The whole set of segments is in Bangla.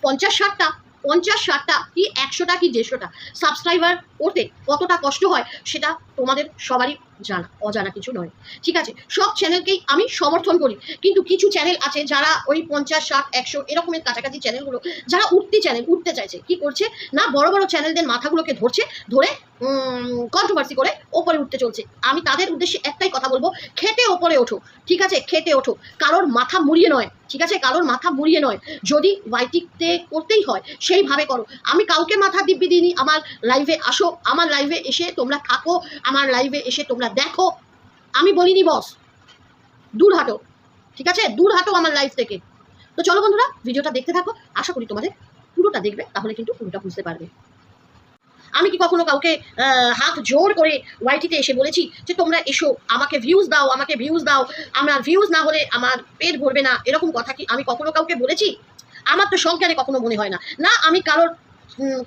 50-60টা কি 100টা কি 150টা সাবস্ক্রাইবার করতে কতটা কষ্ট হয় সেটা তোমাদের সবারই অজানা কিছু নয়। ঠিক আছে, সব চ্যানেলকেই আমি সমর্থন করি, কিন্তু কিছু চ্যানেল আছে যারা ওই 50-60-100 এরকমের কাছাকাছি চ্যানেলগুলো যারা উঠতে চাইছে, কি করছে না, বড় বড় চ্যানেলদের মাথাগুলোকে ধরে কন্ট্রোভার্সি করে ওপরে উঠতে চলছে। আমি তাদের উদ্দেশ্যে একটাই কথা বলবো, খেটে ওপরে ওঠো। ঠিক আছে, খেটে ওঠো, কারোর মাথা মুড়িয়ে নয়। ঠিক আছে, কারোর মাথা মুড়িয়ে নয়। যদি ওয়াইটিতে করতেই হয় সেইভাবে করো। আমি কাউকে মাথা দিব্যি দিইনি। আমার লাইভে আসো, আমার লাইভে এসে তোমরা থাকো, আমার লাইভে এসে তোমরা দেখো। আমি বলিনি বস দূর হাঁটো। ঠিক আছে, দূর হাঁটো আমার লাইভ থেকে। তো চলো বন্ধুরা, ভিডিওটা দেখতে থাকো। আশা করি তোমাদের পুরোটা দেখবে, তাহলে কিন্তু পুরোটা বুঝতে পারবে। আমি কি কখনো কাউকে হাত জোর করে ওয়াইটিতে এসে বলেছি যে তোমরা এসো, আমাকে ভিউজ দাও, আমাকে ভিউজ দাও, আমার ভিউজ না হলে আমার পেট ভরবে না, এরকম কথা কি আমি কখনো কাউকে বলেছি? আমার তো সংজ্ঞানে কখনো মনে হয় না। না আমি কারোর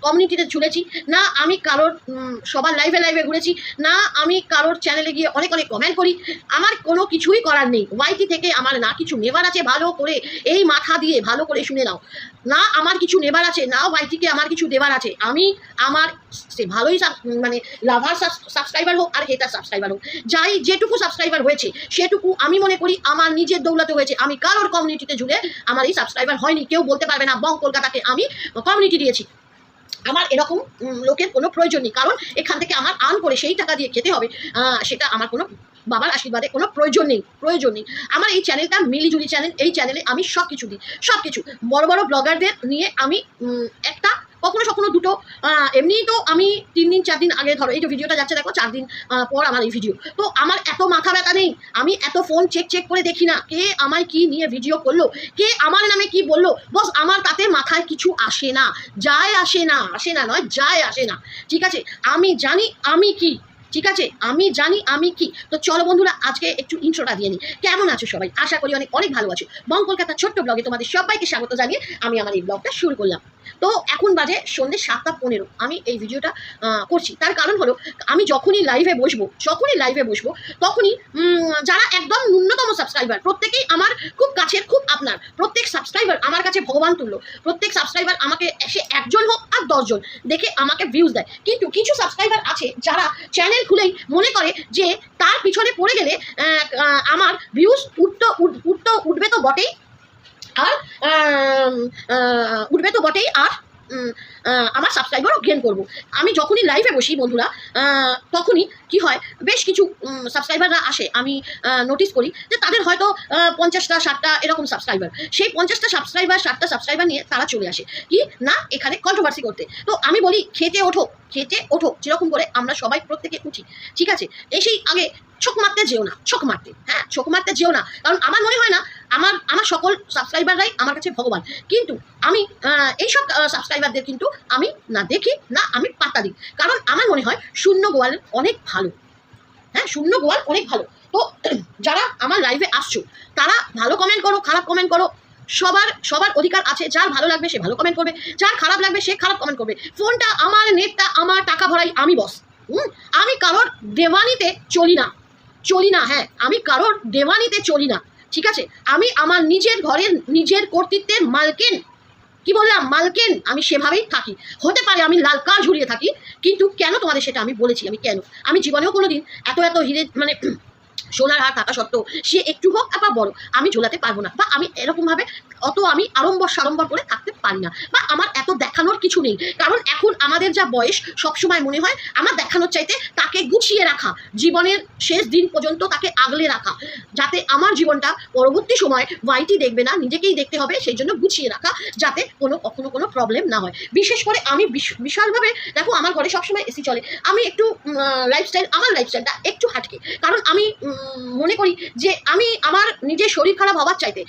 কমিউনিটিতে ঝুলেছি, না আমি কারোর সবার লাইভে ঘুরেছি, না আমি কারোর চ্যানেলে গিয়ে অনেক কমেন্ট করি। আমার কোনো কিছুই করার নেই। ওয়াইটি থেকে আমার না কিছু নেবার আছে, ভালো করে এই মাথা দিয়ে ভালো করে শুনে নাও, না আমার কিছু নেবার আছে, না ওয়াইটিকে আমার কিছু দেবার আছে। আমি আমার সে ভালোই মানে লাভার সাবস্ক্রাইবার হোক আর হেটার সাবস্ক্রাইবার হোক, যাই যেটুকু সাবস্ক্রাইবার হয়েছে সেটুকু আমি মনে করি আমার নিজের দৌলতে হয়েছে। আমি কারোর কমিউনিটিতে ঝুলে আমার এই সাবস্ক্রাইবার হয়নি। কেউ বলতে পারবে না বং কলকাতাকে আমি কমিউনিটি দিয়েছি। আমার এরকম লোকের কোনো প্রয়োজন নেই, কারণ এখান থেকে আমার আর্ন করে সেই টাকা দিয়ে খেতে হবে, সেটা আমার কোনো বাবার আশীর্বাদে কোনো প্রয়োজন নেই। আমার এই চ্যানেলটা মিলিজুলি চ্যানেল। এই চ্যানেলে আমি সব কিছু দিই, সব কিছু। বড় বড় ব্লগারদের নিয়ে আমি একটা কখনো দুটো, এমনিই তো আমি 3 দিন 4 দিন আগে, ধরো এই যে ভিডিওটা যাচ্ছে দেখো 4 দিন পর আমার এই ভিডিও, তো আমার এত মাথা ব্যথা নেই। আমি এত ফোন চেক করে দেখি না কে আমায় কি নিয়ে ভিডিও করলো, কে আমার নামে কি বললো। বস আমার তাতে মাথায় কিছু আসে না, যায় আসে না নয়, যায় আসে না। ঠিক আছে, আমি জানি আমি কি। ঠিক আছে, আমি জানি আমি কি। তো চলো বন্ধুরা, আজকে একটু ইন্ট্রোটা দিয়ে নিই। কেমন আছো সবাই? আশা করি অনেক ভালো আছো। বং কলকাতার ছোট্ট ব্লগে তোমাদের সবাইকে স্বাগত জানিয়ে আমি আমার এই ব্লগটা শুরু করলাম। তো এখন বাজে সন্ধ্যে 7টা 15 আমি এই ভিডিওটা করছি। তার কারণ হলো, আমি যখনই লাইভে বসবো তখনই যারা একদম ন্যূনতম সাবস্ক্রাইবার, প্রত্যেকেই আমার খুব কাছের, খুব আপনার। প্রত্যেক সাবস্ক্রাইবার আমার কাছে ভগবান তুল্য। প্রত্যেক সাবস্ক্রাইবার আমাকে এসে 1 জন হোক আর 10 জন দেখে আমাকে ভিউজ দেয়। কিন্তু কিছু সাবস্ক্রাইবার আছে যারা চ্যানেল খুলেই মনে করে যে তার পিছনে পড়ে গেলে আমার ভিউজ উঠবে তো বটেই, আর আমার সাবস্ক্রাইবারও গেইন করবো। আমি যখনই লাইভে বসি বন্ধুরা, তখনই কি হয়, বেশ কিছু সাবস্ক্রাইবাররা আসে, আমি নোটিস করি যে তাদের হয়তো 50-60টা এরকম সাবস্ক্রাইবার। সেই 50টা সাবস্ক্রাইবার 60টা সাবস্ক্রাইবার নিয়ে তারা চলে আসে কি না এখানে কন্ট্রোভার্সি করতে। তো আমি বলি খেটে ওঠো, যেরকম করে আমরা সবাই প্রত্যেকে উঠি। ঠিক আছে, এসেই আগে ছক মারতে যেও না, ছক মারতে যেও না। কারণ আমার মনে হয় না আমার সকল সাবস্ক্রাইবাররাই আমার কাছে ভগবান। কিন্তু আমি এইসব সাবস্ক্রাইবারদের কিন্তু আমি না দেখি, না আমি পাত্তা দিই। কারণ আমার মনে হয় শূন্য গোয়াল অনেক ভালো। শূন্য গোয়াল অনেক ভালো। তো যারা আমার লাইভে আসছো তারা ভালো কমেন্ট করো, খারাপ কমেন্ট করো, সবার অধিকার আছে। যার ভালো লাগবে সে ভালো কমেন্ট করবে, যার খারাপ লাগবে সে খারাপ কমেন্ট করবে। ফোনটা আমার, নেটটা আমার, টাকা ভরাই আমি বস। আমি কারোর দেওয়ানিতে চলি না। হ্যাঁ, আমি কারোর দেওয়ানিতে চলি না। ঠিক আছে, আমি আমার নিজের ঘরের নিজের কর্তৃত্বের মালকিন। কি বললাম? মালকিন। আমি সেভাবেই থাকি। হতে পারে আমি লাল কার ঝুলিয়ে থাকি, কিন্তু কেন তোমাদের সেটা আমি বলেছি। আমি জীবনেও কোনোদিন এত হিরে মানে সোনার হার থাকা সত্ত্বেও সে একটু হোক বা বড় আমি ঝোলাতে পারবো না, বা আমি এরকমভাবে আমি আড়ম্বর করে থাকতে পারি না, বা আমার এত দেখানোর কিছু নেই। কারণ এখন আমাদের যা বয়স, সবসময় মনে হয় আমার দেখানোর চাইতে তাকে গুছিয়ে রাখা, জীবনের শেষ দিন পর্যন্ত তাকে আগলে রাখা, যাতে আমার জীবনটা পরবর্তী সময় ওয়াইটি দেখবে না, নিজেকেই দেখতে হবে। সেই জন্য গুছিয়ে রাখা, যাতে কখনো কোনো প্রবলেম না হয়। বিশেষ করে আমি বিশালভাবে দেখো, আমার ঘরে সবসময় এসি চলে। আমি একটু আমার লাইফস্টাইলটা একটু হাটকে, কারণ আমি মনে করি যে আমি আমার নিজের শরীর খারাপ হওয়ার চাইতে,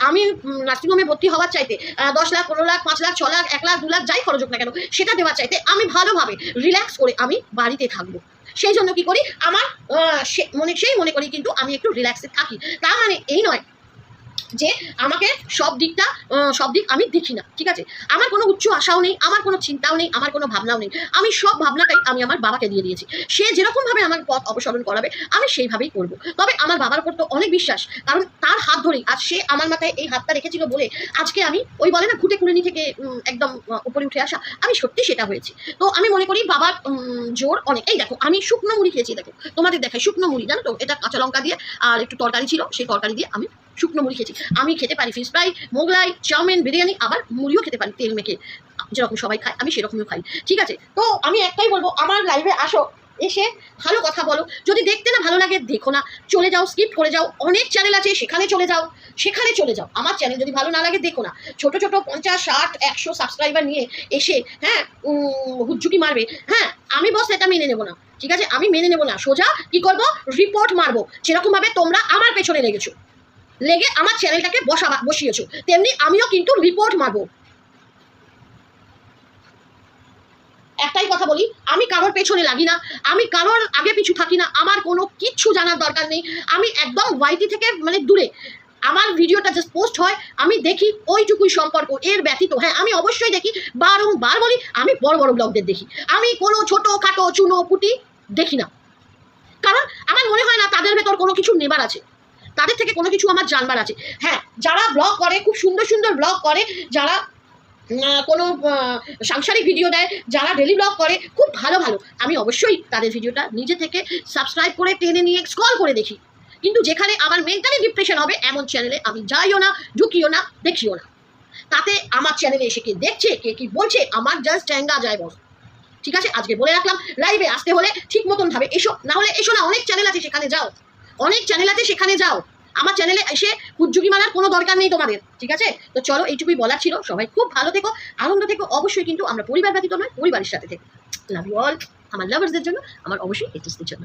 আমি নার্সিংহোমে ভর্তি হওয়ার চাইতে 10 লাখ 15 লাখ 5 লাখ 6 লাখ 1 লাখ 2 লাখ যাই খরচ হোক না কেন সেটা দেওয়ার চাইতে আমি ভালোভাবে রিল্যাক্স করে আমি বাড়িতে থাকবো। সেই জন্য কি করি, আমার মনে করি কিন্তু আমি একটু রিল্যাক্সে থাকি। তার মানে এই নয় যে আমাকে সব দিক আমি দেখি না, ঠিক আছে? আমার কোনো উচ্চ আশাও নেই, আমার কোনো চিন্তাও নেই, আমার কোনো ভাবনাও নেই। আমি সব ভাবনাটাই আমি আমার বাবাকে দিয়ে দিয়েছি। সে যেরকমভাবে আমার পথ অপসরণ করাবে আমি সেইভাবেই করব। তবে আমার বাবার উপর তো অনেক বিশ্বাস, কারণ তার হাত ধরেই আজ সে আমার মাথায় এই হাতটা রেখেছিল বলে আজকে আমি ওই বলে না ঘুটে কুড়েনি থেকে একদম উপরে উঠে আসা, আমি সত্যি সেটা হয়েছে। তো আমি মনে করি বাবার জোর অনেক। এই দেখো আমি শুকনো মুড়ি খেয়েছি, দেখো তোমাদের দেখাই শুকনো মুড়ি, জানো তো এটা কাঁচা লঙ্কা দিয়ে আর একটু তরকারি ছিল, সেই তরকারি দিয়ে আমি শুকনো মুড়ি খেয়েছি। আমি খেতে পারি fish fry, Mughlai, chow mein, biryani, আবার মুড়িও খেতে পারি তেল মেখে, যেরকম সবাই খায় আমি সেরকমও খাই, ঠিক আছে? তো আমি একটাই বলবো, আমার লাইভে আসো, এসে ভালো কথা বলো। যদি দেখতে না ভালো লাগে দেখো না, চলে যাও, স্কিপ করে যাও। অনেক চ্যানেল আছে, সেখানে চলে যাও, আমার চ্যানেল যদি ভালো না লাগে দেখো না। ছোট ছোট 50, 60, 100 সাবস্ক্রাইবার নিয়ে এসে হুজ্জুকি মারবে, আমি বস এটা মেনে নেবো না, ঠিক আছে? আমি মেনে নেবো না। সোজা কি করবো, রিপোর্ট মারবো। যেরকম ভাবে তোমরা আমার পেছনে লেগে আমার চ্যানেলটাকে বসিয়েছো, তেমনি আমিও কিন্তু রিপোর্ট মারবো। একটাই কথা বলি, আমি কারোর পেছনে লাগি না, আমি কারোর আগে পিছু থাকি না, আমার কোনো কিচ্ছু জানার দরকার নেই। আমি একদম ওয়াইটি থেকে দূরে, আমার ভিডিওটা জাস্ট পোস্ট হয়, আমি দেখি ওইটুকুই সম্পর্ক, এর ব্যতীত আমি অবশ্যই দেখি, বারংবার বলি, আমি বড় বড় ব্লগদের দেখি, আমি কোনো ছোটো খাটো চুনো পুটি দেখি না। কারণ আমার মনে হয় না তাদের ভেতর কোনো কিছু নেবার আছে, তাদের থেকে কোনো কিছু আমার জানবার আছে। যারা ব্লগ করে, খুব সুন্দর সুন্দর ব্লগ করে, যারা কোনো সাংসারিক ভিডিও দেয়, যারা ডেলি ব্লগ করে, খুব ভালো আমি অবশ্যই তাদের ভিডিওটা নিজে থেকে সাবস্ক্রাইব করে টেনে নিয়ে স্ক্রল করে দেখি। কিন্তু যেখানে আমার মেন্টালি ডিপ্রেশন হবে এমন চ্যানেলে আমি যাইও না, ঢুকিও না, দেখিও না। তাতে আমার চ্যানেলে এসে কে দেখছে, কে কি বলছে, আমার জাস্ট চ্যাঙ্গা যায় বস, ঠিক আছে? আজকে বলে রাখলাম, লাইভে আসতে হলে ঠিক মতন ভাবে এসো, না হলে এসো না। অনেক চ্যানেল আছে সেখানে যাও, আমার চ্যানেলে এসে হুজ্জুকি মারার কোনো দরকার নেই তোমাদের, ঠিক আছে? তো চলো, এইটুকুই বলার ছিল। সবাই খুব ভালো থেকো, আনন্দ থেকো, অবশ্যই কিন্তু আমরা পরিবার ব্যতীত নয়, পরিবারের সাথে থেকো। Love you all. আমার লাভার্সদের জন্য, আমার অবশ্যই এটিসদের জন্য।